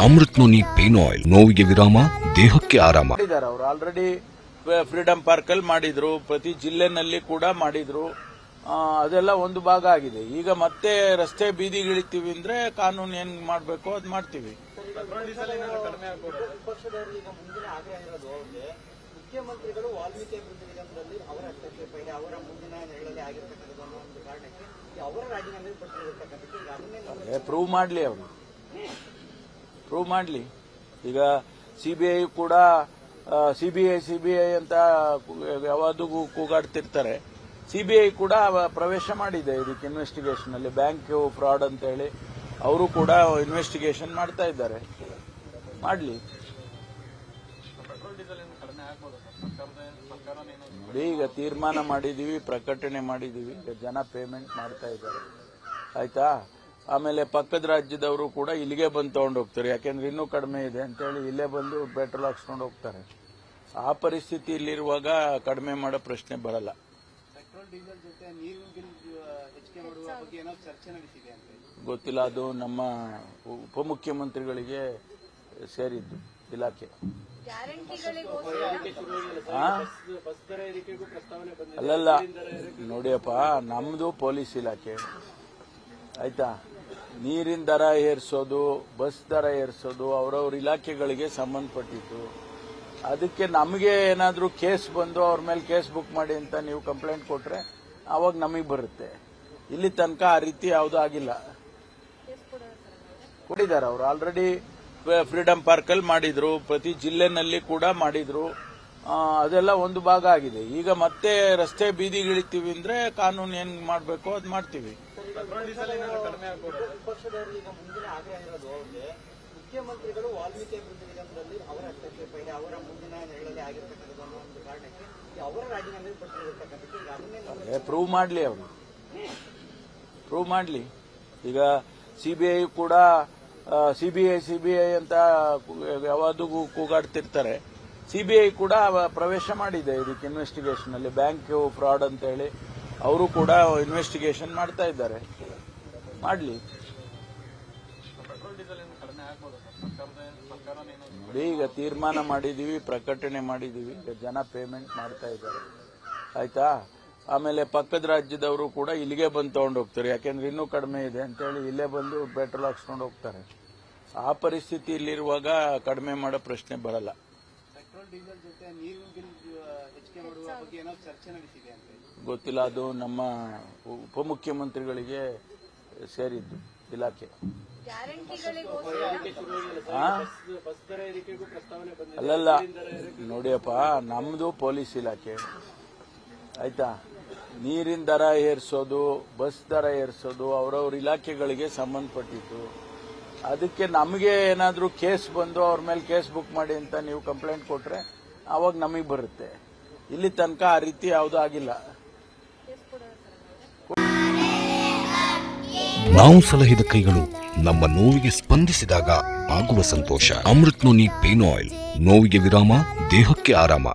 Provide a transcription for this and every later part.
Amrit noni pain oil, ನೋವಿಗೆ ವಿರಾಮ, ದೇಹಕ್ಕೆ ಆರಾಮ. ಅವರು ಆಲ್ರೆಡಿ ಫ್ರೀಡಂ ಪಾರ್ಕ್ ಅಲ್ಲಿ ಮಾಡಿದ್ರು, ಪ್ರತಿ ಜಿಲ್ಲೆನಲ್ಲಿ ಕೂಡ ಮಾಡಿದ್ರು. ಅದೆಲ್ಲ ಒಂದು ಭಾಗ ಆಗಿದೆ. ಈಗ ಮತ್ತೆ ರಸ್ತೆ ಬೀದಿಗಿಳಿತೀವಿ ಅಂದ್ರೆ ಕಾನೂನು ಏನ್ ಮಾಡಬೇಕು ಅದು ಮಾಡ್ತೀವಿ. ಮುಖ್ಯಮಂತ್ರಿಗಳು ವಾಲ್ಮೀಕಿ ಅಭಿವೃದ್ಧಿ ನಿಗಮದಲ್ಲಿ ಅವರ ಹಸ್ತಕ್ಷೇಪ ಅವರ ಮುಂದಿನ ನೆರಳಲ್ಲಿ ಆಗಿರ್ತಕ್ಕಂಥ ಒಂದು ಕಾರಣಕ್ಕೆ ಅವರ ರಾಜೀನಾಮೆ ಪಟ್ಟಿರತಕ್ಕಂಥದ್ದು ಪ್ರೂವ್ ಮಾಡಲಿ. ಈಗ ಸಿಬಿಐ ಕೂಡ ಸಿಬಿಐ ಅಂತ ಯಾವಾಗೂ ಕೂಗಾಡ್ತಿರ್ತಾರೆ. ಸಿಬಿಐ ಕೂಡ ಪ್ರವೇಶ ಮಾಡಿದೆ ಇದಕ್ಕೆ ಇನ್ವೆಸ್ಟಿಗೇಷನ್ ಅಲ್ಲಿ. ಬ್ಯಾಂಕ್ ಫ್ರಾಡ್ ಅಂತ ಹೇಳಿ ಅವರು ಕೂಡ ಇನ್ವೆಸ್ಟಿಗೇಷನ್ ಮಾಡ್ತಾ ಇದ್ದಾರೆ. ಮಾಡಲಿ. ನೋಡಿ, ಈಗ ತೀರ್ಮಾನ ಮಾಡಿದೀವಿ, ಪ್ರಕಟಣೆ ಮಾಡಿದೀವಿ. ಈಗ ಜನ ಪೇಮೆಂಟ್ ಮಾಡ್ತಾ ಇದ್ದಾರೆ, ಆಯ್ತಾ. ಆಮೇಲೆ ಪಕ್ಕದ ರಾಜ್ಯದವರು ಕೂಡ ಇಲ್ಲಿಗೆ ಬಂದು ತಗೊಂಡು ಹೋಗ್ತಾರೆ, ಯಾಕೆಂದ್ರೆ ಇನ್ನೂ ಕಡಿಮೆ ಇದೆ ಅಂತೇಳಿ ಇಲ್ಲೇ ಬಂದು ಪೆಟ್ರೋಲ್ ಹಾಕ್ಸ್ಕೊಂಡು ಹೋಗ್ತಾರೆ. ಆ ಪರಿಸ್ಥಿತಿ ಇಲ್ಲಿರುವಾಗ ಕಡಿಮೆ ಮಾಡೋ ಪ್ರಶ್ನೆ ಬರಲ್ಲ. ಪೆಟ್ರೋಲ್ ಡೀಸೆಲ್ ಜೊತೆ ನೀರಿನ ಬಿಲ್ ಹೆಚ್ಚಿಗೆ ಮಾಡುವ ಬಗ್ಗೆ ಏನೋ ಚರ್ಚೆ ನಡೀತಿದೆ ಅಂತ ಗೊತ್ತಿಲ್ಲ. ಅದು ನಮ್ಮ ಉಪಮುಖ್ಯಮಂತ್ರಿಗಳಿಗೆ ಸೇರಿದ್ದು ಇಲಾಖೆ. ಅಲ್ಲಲ್ಲ, ನೋಡಿಯಪ್ಪ, ನಮ್ದು ಪೊಲೀಸ್ ಇಲಾಖೆ, ಆಯ್ತಾ. ನೀರಿನ ದರ ಏರಿಸೋದು, ಬಸ್ ದರ ಏರಿಸೋದು ಅವರವ್ರ ಇಲಾಖೆಗಳಿಗೆ ಸಂಬಂಧಪಟ್ಟಿದ್ದು. ಅದಕ್ಕೆ ನಮಗೆ ಏನಾದರೂ ಕೇಸ್ ಬಂದು ಅವ್ರ ಮೇಲೆ ಕೇಸ್ ಬುಕ್ ಮಾಡಿ ಅಂತ ನೀವು ಕಂಪ್ಲೇಂಟ್ ಕೊಟ್ರೆ ಅವಾಗ ನಮಗೆ ಬರುತ್ತೆ. ಇಲ್ಲಿ ತನಕ ಆ ರೀತಿ ಯಾವುದೂ ಆಗಿಲ್ಲ. ಕೊಟ್ಟಿದ್ದಾರೆ ಅವರು ಆಲ್ರೆಡಿ ಫ್ರೀಡಂ ಪಾರ್ಕ್ ಅಲ್ಲಿ ಮಾಡಿದ್ರು, ಪ್ರತಿ ಜಿಲ್ಲೆನಲ್ಲಿ ಕೂಡ ಮಾಡಿದ್ರು. ಅದೆಲ್ಲ ಒಂದು ಭಾಗ ಆಗಿದೆ. ಈಗ ಮತ್ತೆ ರಸ್ತೆ ಬೀದಿಗಿಳಿತೀವಿ ಅಂದ್ರೆ ಕಾನೂನು ಏನ್ ಮಾಡಬೇಕು ಅದು ಮಾಡ್ತೀವಿ. ಮುಖ್ಯಮಂತ್ರಿಗಳು ವಾಲ್ಮೀಕಿ ಅಭಿವೃದ್ಧಿ ನಿಗಮದಲ್ಲಿ ಅವರ ಹಸ್ತಕ್ಷೇಪ ಅವರ ಮುಂದಿನ ನೆರಳಲ್ಲಿ ಆಗಿರ್ತಕ್ಕಂಥ ಒಂದು ಕಾರಣಕ್ಕೆ ಅವರ ರಾಜೀನಾಮೆ ಪಟ್ಟಿರತಕ್ಕಂಥದ್ದು ಪ್ರೂವ್ ಮಾಡಲಿ. ಈಗ ಸಿಬಿಐ ಕೂಡ ಸಿಬಿಐ ಅಂತ ಯಾವಾಗೂ ಕೂಗಾಡ್ತಿರ್ತಾರೆ. ಸಿಬಿಐ ಕೂಡ ಪ್ರವೇಶ ಮಾಡಿದೆ ಇದಕ್ಕೆ ಇನ್ವೆಸ್ಟಿಗೇಷನ್ ಅಲ್ಲಿ. ಬ್ಯಾಂಕ್ ಫ್ರಾಡ್ ಅಂತ ಹೇಳಿ ಅವರು ಕೂಡ ಇನ್ವೆಸ್ಟಿಗೇಷನ್ ಮಾಡ್ತಾ ಇದ್ದಾರೆ. ಮಾಡಲಿ. ನೋಡಿ, ಈಗ ತೀರ್ಮಾನ ಮಾಡಿದೀವಿ, ಪ್ರಕಟಣೆ ಮಾಡಿದೀವಿ. ಈಗ ಜನ ಪೇಮೆಂಟ್ ಮಾಡ್ತಾ ಇದ್ದಾರೆ, ಆಯ್ತಾ. ಆಮೇಲೆ ಪಕ್ಕದ ರಾಜ್ಯದವರು ಕೂಡ ಇಲ್ಲಿಗೆ ಬಂದು ತಗೊಂಡು ಹೋಗ್ತಾರೆ, ಯಾಕೆಂದ್ರೆ ಇನ್ನೂ ಕಡಿಮೆ ಇದೆ ಅಂತೇಳಿ ಇಲ್ಲೇ ಬಂದು ಪೆಟ್ರೋಲ್ ಹಾಕ್ಸ್ಕೊಂಡು ಹೋಗ್ತಾರೆ. ಆ ಪರಿಸ್ಥಿತಿ ಇಲ್ಲಿರುವಾಗ ಕಡಿಮೆ ಮಾಡೋ ಪ್ರಶ್ನೆ ಬರಲ್ಲ. ಪೆಟ್ರೋಲ್ ಡೀಸೆಲ್ ಜೊತೆ ನೀರಿನ ಬಿಲ್ ಹೆಚ್ಚಿಗೆ ಮಾಡುವ ಬಗ್ಗೆ ಏನೋ ಚರ್ಚೆ ನಡೀತಿದೆ ಅಂತ ಗೊತ್ತಿಲ್ಲ. ಅದು ನಮ್ಮ ಉಪಮುಖ್ಯಮಂತ್ರಿಗಳಿಗೆ ಸೇರಿದ್ದು ಇಲಾಖೆ. ಅಲ್ಲಲ್ಲ, ನೋಡಿಯಪ್ಪ, ನಮ್ದು ಪೊಲೀಸ್ ಇಲಾಖೆ, ಆಯ್ತಾ. ನೀರಿನ ದರ ಏರಿಸೋದು, ಬಸ್ ದರ ಏರಿಸೋದು ಅವರವ್ರ ಇಲಾಖೆಗಳಿಗೆ ಸಂಬಂಧಪಟ್ಟಿದ್ದು. ಅದಕ್ಕೆ ನಮಗೆ ಏನಾದರೂ ಕೇಸ್ ಬಂದು ಅವ್ರ ಮೇಲೆ ಕೇಸ್ ಬುಕ್ ಮಾಡಿ ಅಂತ ನೀವು ಕಂಪ್ಲೇಂಟ್ ಕೊಟ್ರೆ ಅವಾಗ ನಮಗೆ ಬರುತ್ತೆ. ಇಲ್ಲಿ ತನಕ ಆ ರೀತಿ ಯಾವುದೂ ಆಗಿಲ್ಲ. ನಾವು ಸಲಹಿದ ಕೈಗಳು ನಮ್ಮ ನೋವಿಗೆ ಸ್ಪಂದಿಸಿದಾಗ ಆಗುವ ಸಂತೋಷ. ಅಮೃತ್ ನೋನಿ ಪೇನ್ ಆಯಿಲ್, ನೋವಿಗೆ ವಿರಾಮ, ದೇಹಕ್ಕೆ ಆರಾಮ.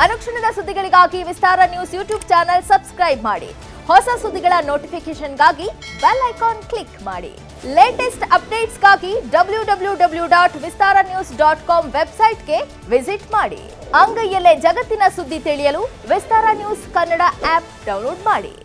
ಅನುಕ್ಷಣದ ಸುದ್ದಿಗಳಿಗಾಗಿ ವಿಸ್ತಾರ ನ್ಯೂಸ್ ಯೂಟ್ಯೂಬ್ ಚಾನೆಲ್ ಸಬ್ಸ್ಕ್ರೈಬ್ ಮಾಡಿ. ಹೊಸ ಸುದ್ದಿಗಳ ನೋಟಿಫಿಕೇಶನ್ಗಾಗಿ ಬೆಲ್ ಐಕಾನ್ ಕ್ಲಿಕ್ ಮಾಡಿ. ಲೇಟೆಸ್ಟ್ ಅಪ್ಡೇಟ್ಸ್ಗಾಗಿ www.vistaranews.com ವೆಬ್ಸೈಟ್ಗೆ ವಿಸಿಟ್ ಮಾಡಿ. ಅಂಗೈಯಲ್ಲೇ ಜಗತ್ತಿನ ಸುದ್ದಿ ತಿಳಿಯಲು ವಿಸ್ತಾರ ನ್ಯೂಸ್ ಕನ್ನಡ ಆಪ್ ಡೌನ್ಲೋಡ್ ಮಾಡಿ.